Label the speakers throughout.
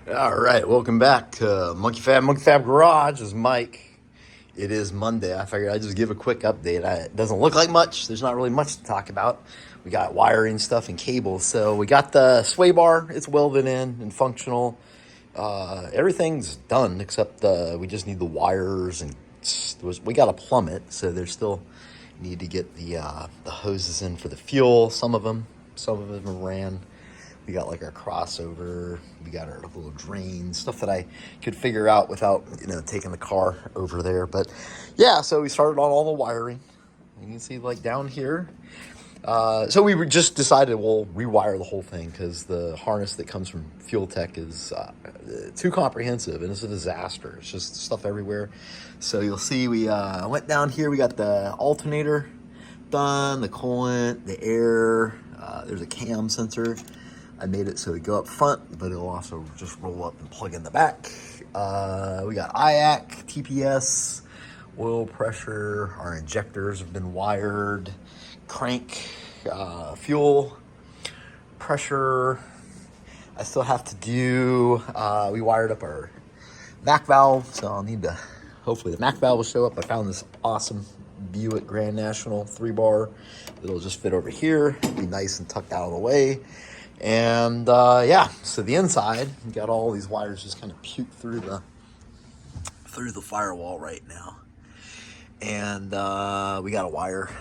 Speaker 1: All right, welcome back to Monkey Fab Garage. This is Mike. It is Monday. I figured I'd just give a quick update. It doesn't look like much. There's not really much to talk about. We got wiring stuff and cables. So we got the sway bar. It's welded in and functional. Everything's done except we just need the wires and we got to plumb it. So there's still need to get the hoses in for the fuel. Some of them ran. We got like our crossover, we got our little drain, stuff that I could figure out without, taking the car over there. But yeah, so we started on all the wiring. You can see like down here. So we just decided we'll rewire the whole thing because the harness that comes from Fuel Tech is too comprehensive and it's a disaster. It's just stuff everywhere. So you'll see we went down here. We got the alternator done, the coolant, the air. There's a cam sensor. I made it so it go up front, but it'll also just roll up and plug in the back. We got IAC, TPS, oil pressure. Our injectors have been wired. Crank, fuel, pressure. I still have to do, we wired up our MAC valve, so I'll need to, hopefully the MAC valve will show up. I found this awesome Buick Grand National 3-bar. It'll just fit over here, be nice and tucked out of the way. And yeah, so the inside, you got all these wires just kind of puke through the firewall right now. And we got to wire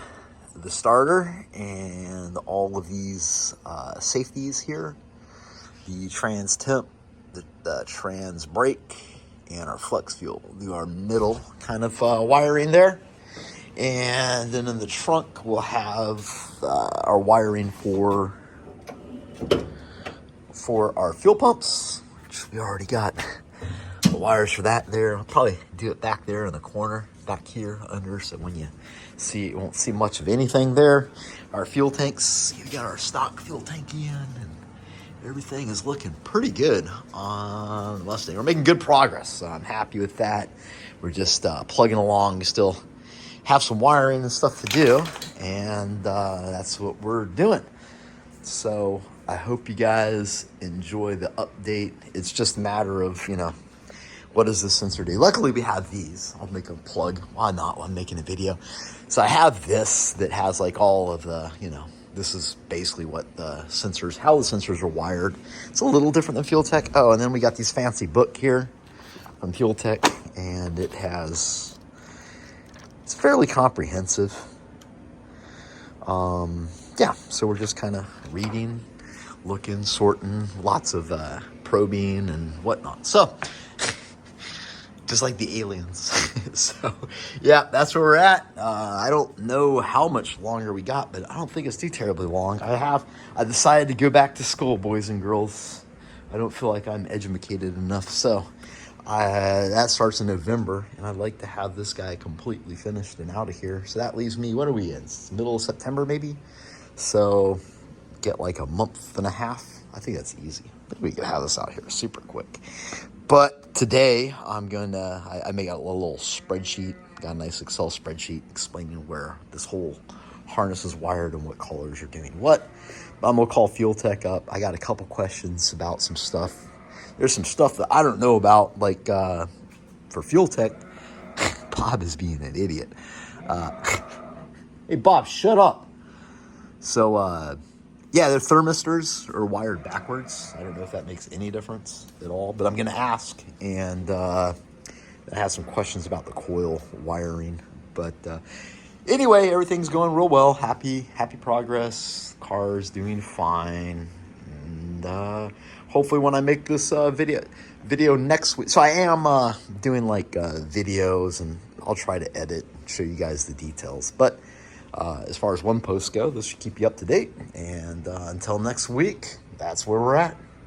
Speaker 1: the starter and all of these safeties here, the trans temp, the trans brake, and our flex fuel. We'll do our middle kind of wiring there. And then in the trunk, we'll have our wiring for our fuel pumps, which we already got the wires for that there. I'll probably do it back there in the corner, back here under, so when you see, you won't see much of anything there. Our fuel tanks, we got our stock fuel tank in, and everything is looking pretty good on the Mustang. We're making good progress, so I'm happy with that. We're just plugging along. We still have some wiring and stuff to do, and that's what we're doing. So I hope you guys enjoy the update. It's just a matter of, what does this sensor do? Luckily, we have these. I'll make a plug. Why not? While I'm making a video. So I have this that has like all of the, this is basically what how the sensors are wired. It's a little different than Fuel Tech. Oh, and then we got these fancy book here from Fuel Tech, and it's fairly comprehensive. Yeah, so we're just kind of reading, looking, sorting, lots of probing and whatnot. So, just like the aliens. So, yeah, that's where we're at. I don't know how much longer we got, but I don't think it's too terribly long. I decided to go back to school, boys and girls. I don't feel like I'm educated enough. So, that starts in November, and I'd like to have this guy completely finished and out of here. So that leaves me, what are we in? It's middle of September, maybe? So get like a month and a half. I think that's easy. I think we can have this out here super quick. But today I made a little spreadsheet, got a nice Excel spreadsheet explaining where this whole harness is wired and what colors are doing what. I'm gonna call Fuel Tech up. I got a couple questions about some stuff. There's some stuff that I don't know about, like for Fuel Tech. Bob is being an idiot. Hey, Bob, shut up. So, yeah, their thermistors are wired backwards. I don't know if that makes any difference at all, but I'm going to ask. And I have some questions about the coil wiring. But anyway, everything's going real well. Happy progress. Car's doing fine. And hopefully when I make this video next week. So I am doing like videos, and I'll try to edit, show you guys the details. But as far as one post go, this should keep you up to date. And until next week, that's where we're at.